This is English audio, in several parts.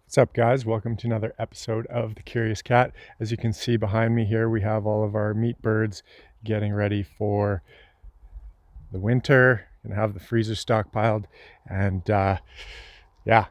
What's up, guys? Welcome to another episode of The Curious Cat. As you can see behind me here, we have all of our meat birds getting ready for the winter. Gonna have the freezer stockpiled, and yeah,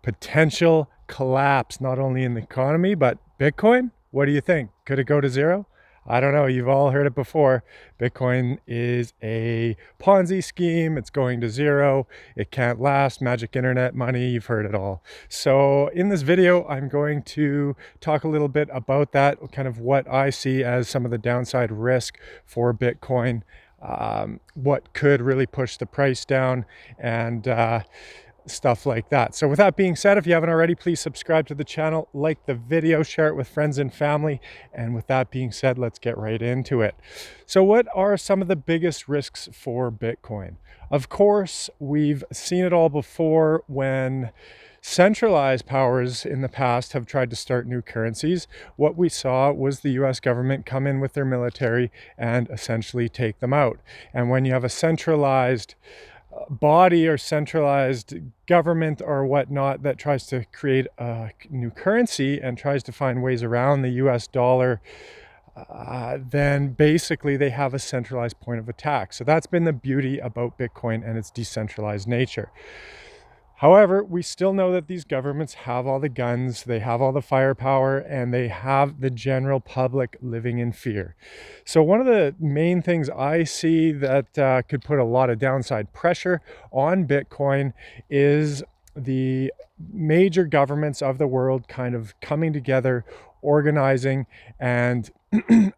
potential collapse not only in the economy but Bitcoin. What do you think? Could it go to zero? I don't know. You've all heard it before. Bitcoin is a Ponzi scheme. It's going to zero. It can't last. Magic internet money. You've heard it all. So in this video, I'm going to talk a little bit about that, kind of what I see as some of the downside risk for Bitcoin, what could really push the price down, and stuff like that. So with that being said, if you haven't already, please subscribe to the channel, like the video, share it with friends and family. And with that being said, let's get right into it. So what are some of the biggest risks for Bitcoin? Of course, we've seen it all before when centralized powers in the past have tried to start new currencies. What we saw was the US government come in with their military and essentially take them out. And when you have a centralized body or centralized government or whatnot that tries to create a new currency and tries to find ways around the US dollar, then basically they have a centralized point of attack. So that's been the beauty about Bitcoin and its decentralized nature. However, we still know that these governments have all the guns, they have all the firepower, and they have the general public living in fear. So one of the main things I see that could put a lot of downside pressure on Bitcoin is the major governments of the world kind of coming together, organizing, and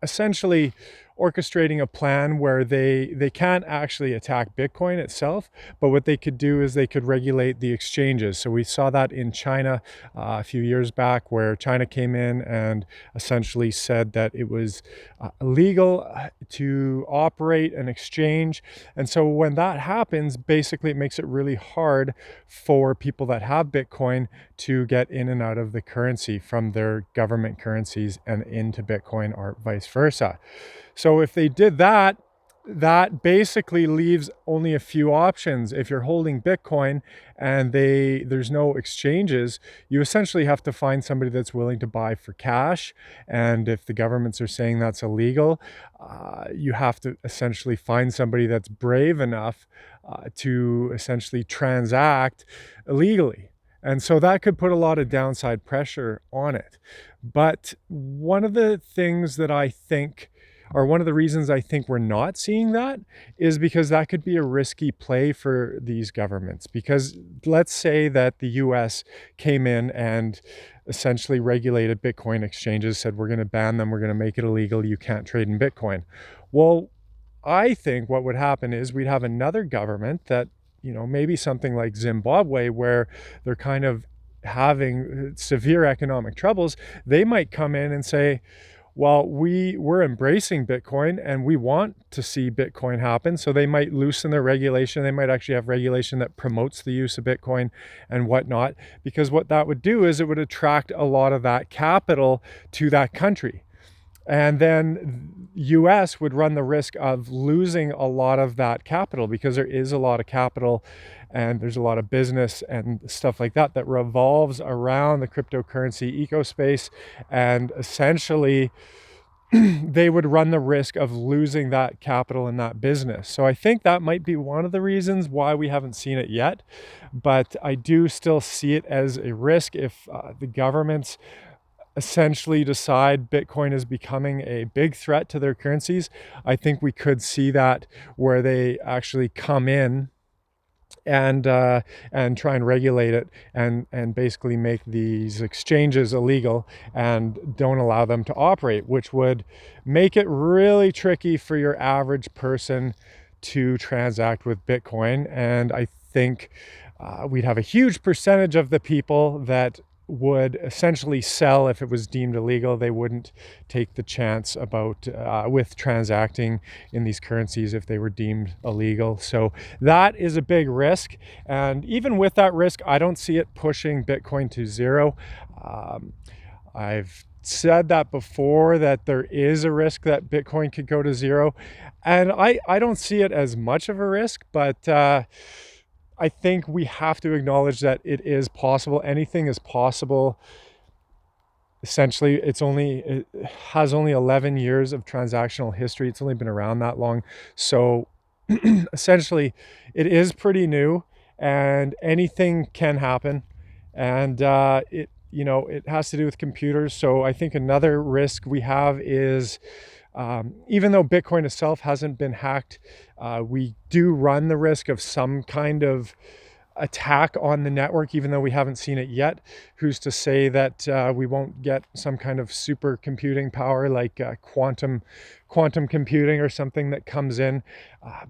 essentially orchestrating a plan where they can't actually attack Bitcoin itself, but what they could do is they could regulate the exchanges. So we saw that in China a few years back, where China came in and essentially said that it was illegal to operate an exchange. And so when that happens, basically it makes it really hard for people that have Bitcoin to get in and out of the currency from their government currencies and into Bitcoin, or vice versa. So if they did that, that basically leaves only a few options. If you're holding Bitcoin and there's no exchanges, you essentially have to find somebody that's willing to buy for cash. And if the governments are saying that's illegal, you have to essentially find somebody that's brave enough to essentially transact illegally. And so that could put a lot of downside pressure on it. But one of the things that I think, or one of the reasons I think we're not seeing that, is because that could be a risky play for these governments. Because let's say that the US came in and essentially regulated Bitcoin exchanges, said we're going to ban them, we're going to make it illegal, you can't trade in Bitcoin. Well, I think what would happen is we'd have another government that, maybe something like Zimbabwe, where they're kind of having severe economic troubles. They might come in and say, well, we're embracing Bitcoin and we want to see Bitcoin happen. So they might loosen their regulation. They might actually have regulation that promotes the use of Bitcoin and whatnot, because what that would do is it would attract a lot of that capital to that country. And then US would run the risk of losing a lot of that capital, because there is a lot of capital and there's a lot of business and stuff like that that revolves around the cryptocurrency ecospace. And essentially they would run the risk of losing that capital in that business. So I think that might be one of the reasons why we haven't seen it yet. But I do still see it as a risk if the governments essentially decide Bitcoin is becoming a big threat to their currencies. I think we could see that, where they actually come in and try and regulate it and basically make these exchanges illegal and don't allow them to operate, which would make it really tricky for your average person to transact with Bitcoin. And I think we'd have a huge percentage of the people that would essentially sell if it was deemed illegal. They wouldn't take the chance about with transacting in these currencies if they were deemed illegal. So that is a big risk. And even with that risk, I don't see it pushing Bitcoin to zero. I've said that before, that there is a risk that Bitcoin could go to zero. And I don't see it as much of a risk, but I think we have to acknowledge that it is possible. Anything is possible. Essentially, it has only 11 years of transactional history. It's only been around that long. So essentially, it is pretty new, and anything can happen. And it has to do with computers. So I think another risk we have is, even though Bitcoin itself hasn't been hacked, we do run the risk of some kind of attack on the network, even though we haven't seen it yet. Who's to say that we won't get some kind of supercomputing power like quantum computing or something that comes in?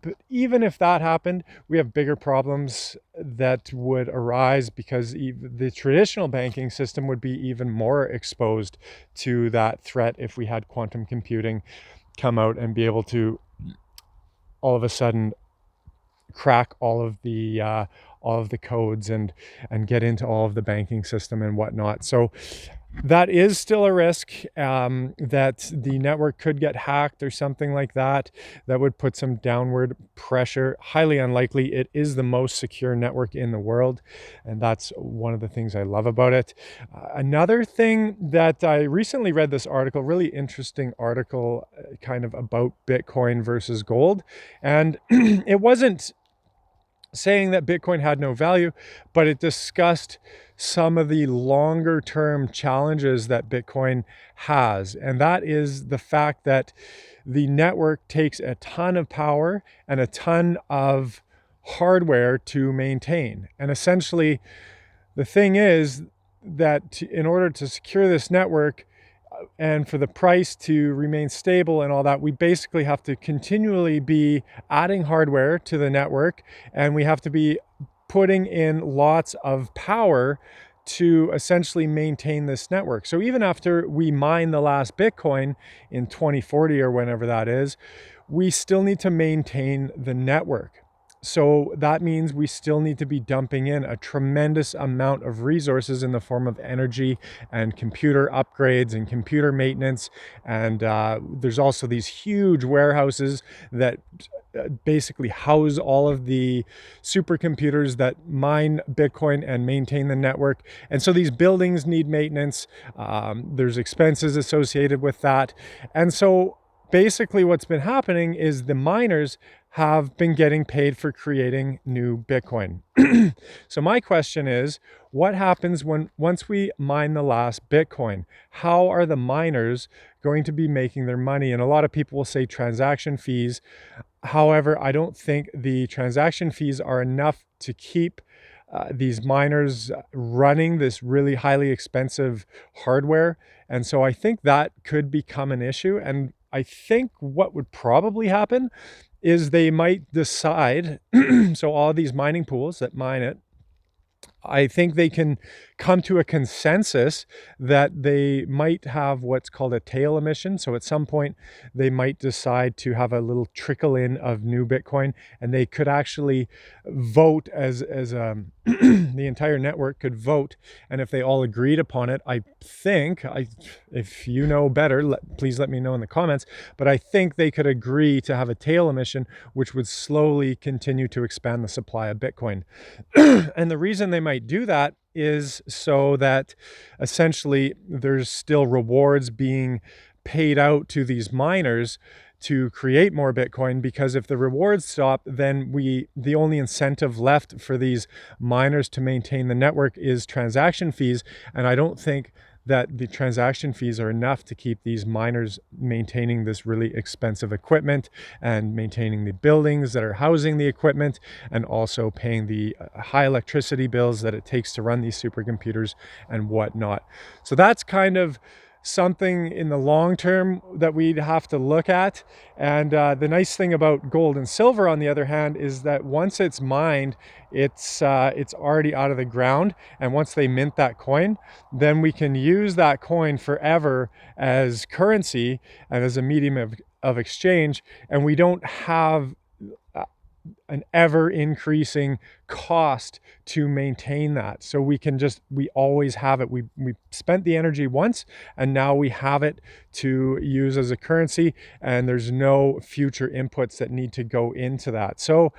But even if that happened, we have bigger problems that would arise, because the traditional banking system would be even more exposed to that threat if we had quantum computing come out and be able to all of a sudden crack all of the codes and get into all of the banking system and whatnot. So that is still a risk, that the network could get hacked or something like that. That would put some downward pressure. Highly unlikely. It is the most secure network in the world, and that's one of the things I love about it. Another thing that I recently read this article, really interesting article, kind of about Bitcoin versus gold, and it wasn't saying that Bitcoin had no value, but it discussed some of the longer term challenges that Bitcoin has. And that is the fact that the network takes a ton of power and a ton of hardware to maintain. And essentially, the thing is that in order to secure this network, and for the price to remain stable and all that, we basically have to continually be adding hardware to the network, and we have to be putting in lots of power to essentially maintain this network. So even after we mine the last Bitcoin in 2040 or whenever that is, we still need to maintain the network. So that means we still need to be dumping in a tremendous amount of resources in the form of energy and computer upgrades and computer maintenance. And there's also these huge warehouses that basically house all of the supercomputers that mine Bitcoin and maintain the network. And so these buildings need maintenance. There's expenses associated with that. And so basically what's been happening is the miners have been getting paid for creating new Bitcoin. So my question is, what happens once we mine the last Bitcoin? How are the miners going to be making their money? And a lot of people will say transaction fees. However, I don't think the transaction fees are enough to keep these miners running this really highly expensive hardware. And so I think that could become an issue. And I think what would probably happen is they might decide, so all these mining pools that mine it, I think they can come to a consensus that they might have what's called a tail emission. So at some point, they might decide to have a little trickle in of new Bitcoin, and they could actually vote as the entire network could vote. And if they all agreed upon it, if you know better, please let me know in the comments. But I think they could agree to have a tail emission, which would slowly continue to expand the supply of Bitcoin. And the reason they might do that is so that essentially there's still rewards being paid out to these miners to create more Bitcoin, because if the rewards stop, then the only incentive left for these miners to maintain the network is transaction fees. And I don't think that the transaction fees are enough to keep these miners maintaining this really expensive equipment and maintaining the buildings that are housing the equipment, and also paying the high electricity bills that it takes to run these supercomputers and whatnot. So that's kind of something in the long term that we'd have to look at. And the nice thing about gold and silver, on the other hand, is that once it's mined, it's already out of the ground. And once they mint that coin, then we can use that coin forever as currency and as a medium of exchange. And we don't have an ever increasing cost to maintain that. So we always have it. We spent the energy once, and now we have it to use as a currency, and there's no future inputs that need to go into that. So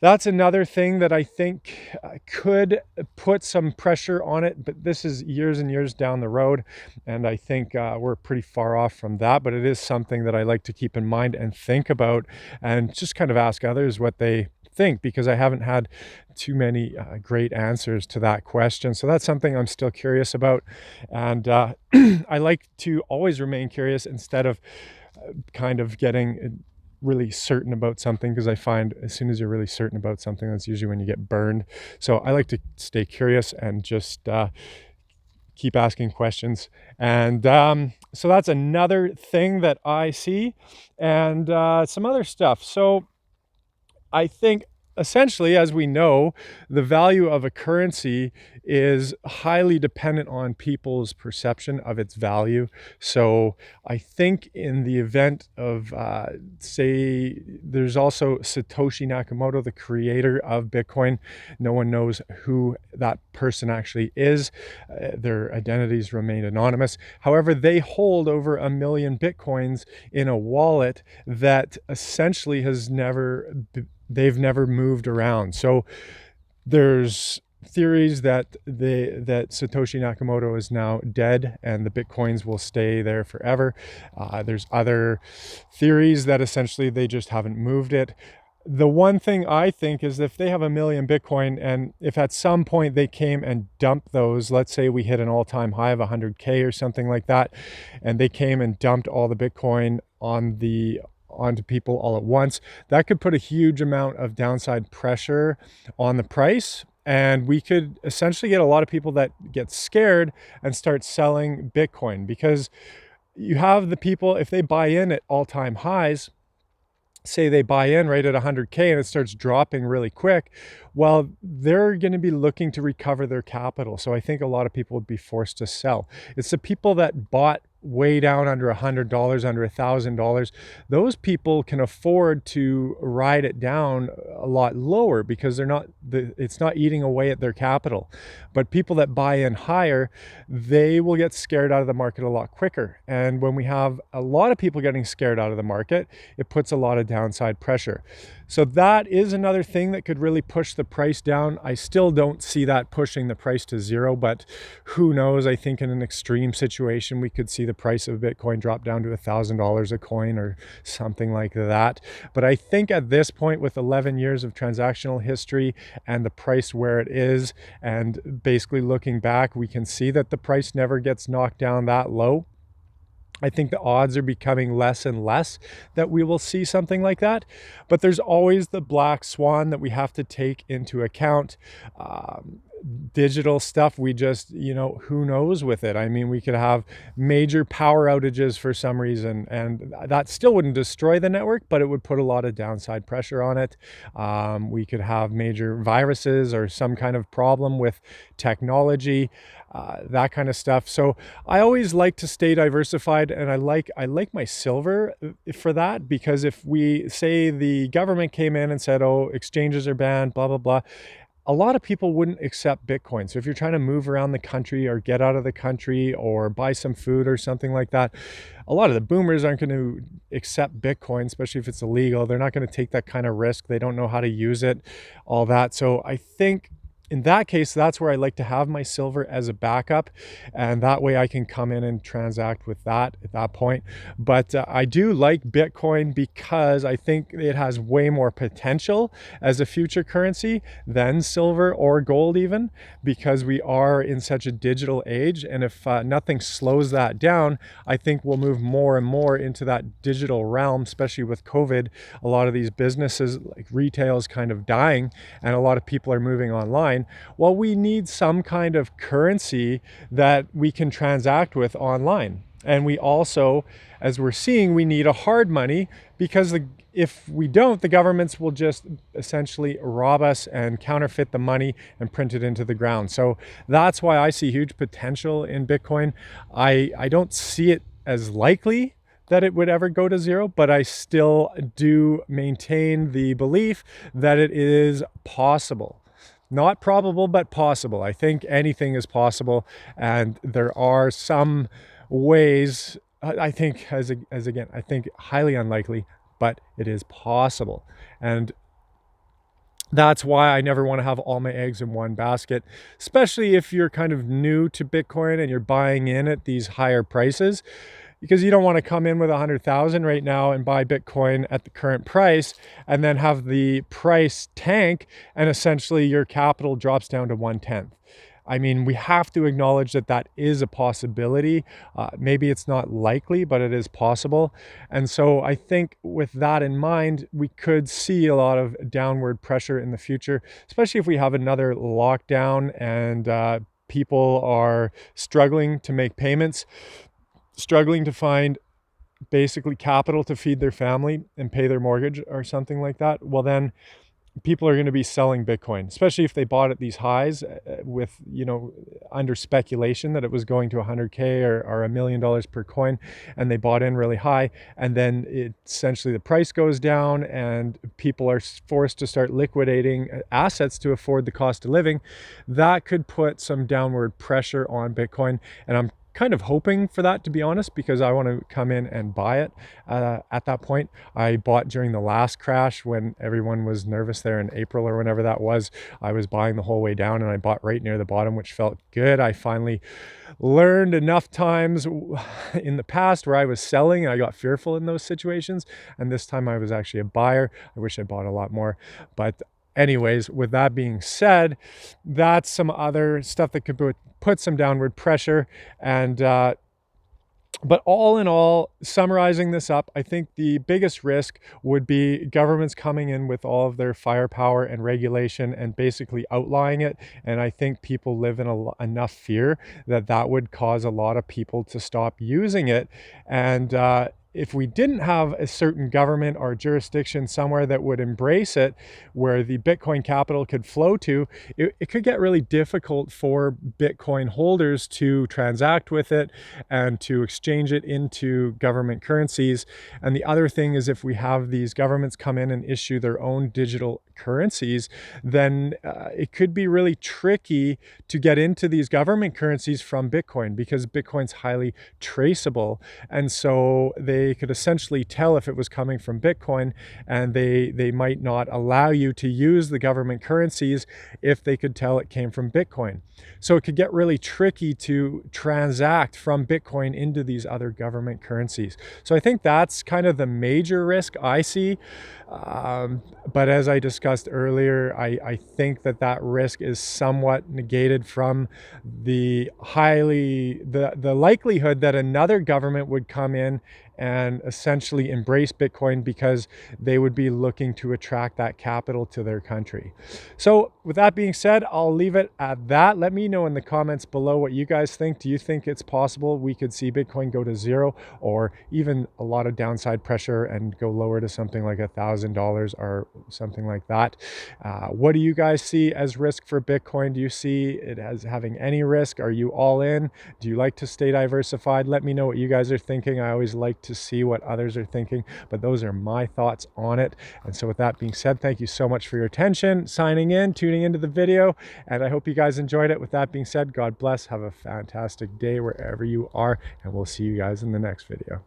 That's another thing that I think could put some pressure on it, but this is years and years down the road, and I think we're pretty far off from that, but it is something that I like to keep in mind and think about, and just kind of ask others what they think, because I haven't had too many great answers to that question. So that's something I'm still curious about, and I like to always remain curious instead of kind of getting really certain about something, because I find as soon as you're really certain about something, that's usually when you get burned. So I like to stay curious and just keep asking questions. And so that's another thing that I see, and some other stuff. So I think essentially, as we know, the value of a currency is highly dependent on people's perception of its value. So I think in the event of, say, there's also Satoshi Nakamoto, the creator of Bitcoin. No one knows who that person actually is. Their identities remain anonymous. However, they hold over 1 million Bitcoins in a wallet that essentially has never they've never moved around. So there's theories that Satoshi Nakamoto is now dead and the Bitcoins will stay there forever. There's other theories that essentially they just haven't moved it. The one thing I think is, if they have 1 million Bitcoin, and if at some point they came and dumped those, let's say we hit an all-time high of 100K or something like that, and they came and dumped all the Bitcoin onto people all at once, that could put a huge amount of downside pressure on the price. And we could essentially get a lot of people that get scared and start selling Bitcoin, because you have the people, if they buy in at all-time highs, say they buy in right at 100K and it starts dropping really quick, well, they're going to be looking to recover their capital. So I think a lot of people would be forced to sell. It's the people that bought way down under $100, under $1,000. Those people can afford to ride it down a lot lower, because it's not eating away at their capital. But people that buy in higher, they will get scared out of the market a lot quicker. And when we have a lot of people getting scared out of the market, it puts a lot of downside pressure. So that is another thing that could really push the price down. I still don't see that pushing the price to zero, but who knows? I think in an extreme situation, we could see the price of Bitcoin drop down to $1,000 a coin or something like that. But I think at this point, with 11 years of transactional history and the price where it is, and basically looking back, we can see that the price never gets knocked down that low. I think the odds are becoming less and less that we will see something like that. But there's always the black swan that we have to take into account. Digital stuff, we just, who knows with it? I mean, we could have major power outages for some reason, and that still wouldn't destroy the network, but it would put a lot of downside pressure on it. We could have major viruses or some kind of problem with technology, that kind of stuff. So I always like to stay diversified, and I like my silver for that, because if we say the government came in and said, oh, exchanges are banned, blah, blah, blah, a lot of people wouldn't accept Bitcoin. So if you're trying to move around the country or get out of the country or buy some food or something like that, a lot of the boomers aren't going to accept Bitcoin, especially if it's illegal. They're not going to take that kind of risk. They don't know how to use it, all that. So I think in that case, that's where I like to have my silver as a backup, and that way I can come in and transact with that at that point. But I do like Bitcoin because I think it has way more potential as a future currency than silver or gold, even because we are in such a digital age. And if nothing slows that down, I think we'll move more and more into that digital realm, especially with COVID. A lot of these businesses, like retail, is kind of dying, and a lot of people are moving online. Well, we need some kind of currency that we can transact with online. And we also, as we're seeing, we need a hard money, because if we don't, the governments will just essentially rob us and counterfeit the money and print it into the ground. So that's why I see huge potential in Bitcoin. I don't see it as likely that it would ever go to zero, but I still do maintain the belief that it is possible. Not probable, but possible. I think anything is possible, and there are some ways. I think, as again, I think highly unlikely, but it is possible. And That's why I never want to have all my eggs in one basket, especially if you're kind of new to Bitcoin and you're buying in at these higher prices, because you don't want to come in with 100,000 right now and buy Bitcoin at the current price and then have the price tank and essentially your capital drops down to 1/10. I mean, we have to acknowledge that that is a possibility. Maybe it's not likely, but it is possible. And so I think with that in mind, we could see a lot of downward pressure in the future, especially if we have another lockdown and people are struggling to make payments, struggling to find basically capital to feed their family and pay their mortgage or something like that. Well, then people are going to be selling Bitcoin, especially if they bought at these highs with, under speculation that it was going to 100K or $1 million per coin, and they bought in really high. And then essentially the price goes down and people are forced to start liquidating assets to afford the cost of living. That could put some downward pressure on Bitcoin. And I'm kind of hoping for that, to be honest, because I want to come in and buy it at that point. I bought during the last crash when everyone was nervous there in April or whenever that was. I was buying the whole way down and I bought right near the bottom, which felt good. I finally learned enough times in the past where I was selling and I got fearful in those situations, and this time I was actually a buyer. I wish I bought a lot more, but anyways, with that being said, that's some other stuff that could put some downward pressure. And but all in all, summarizing this up, I think the biggest risk would be governments coming in with all of their firepower and regulation and basically outlawing it. And I think people live in enough fear that that would cause a lot of people to stop using it. And if we didn't have a certain government or jurisdiction somewhere that would embrace it, where the Bitcoin capital could flow to, it could get really difficult for Bitcoin holders to transact with it and to exchange it into government currencies. And the other thing is, if we have these governments come in and issue their own digital currencies, then it could be really tricky to get into these government currencies from Bitcoin, because Bitcoin's highly traceable. And so they could essentially tell if it was coming from Bitcoin, and they might not allow you to use the government currencies if they could tell it came from Bitcoin. So it could get really tricky to transact from Bitcoin into these other government currencies. So I think that's kind of the major risk I see. But as I discussed earlier, I think that risk is somewhat negated from the likelihood that another government would come in and essentially embrace Bitcoin, because they would be looking to attract that capital to their country. So with that being said, I'll leave it at that. Let me know in the comments below what you guys think. Do you think it's possible we could see Bitcoin go to zero, or even a lot of downside pressure and go lower to something like $1,000 or something like that? What do you guys see as risk for Bitcoin? Do you see it as having any risk? Are you all in? Do you like to stay diversified? Let me know what you guys are thinking. I always like to see what others are thinking, but those are my thoughts on it. And so with that being said, thank you so much for your attention, signing in, tuning into the video, and I hope you guys enjoyed it. With that being said, God bless. Have a fantastic day wherever you are, and we'll see you guys in the next video.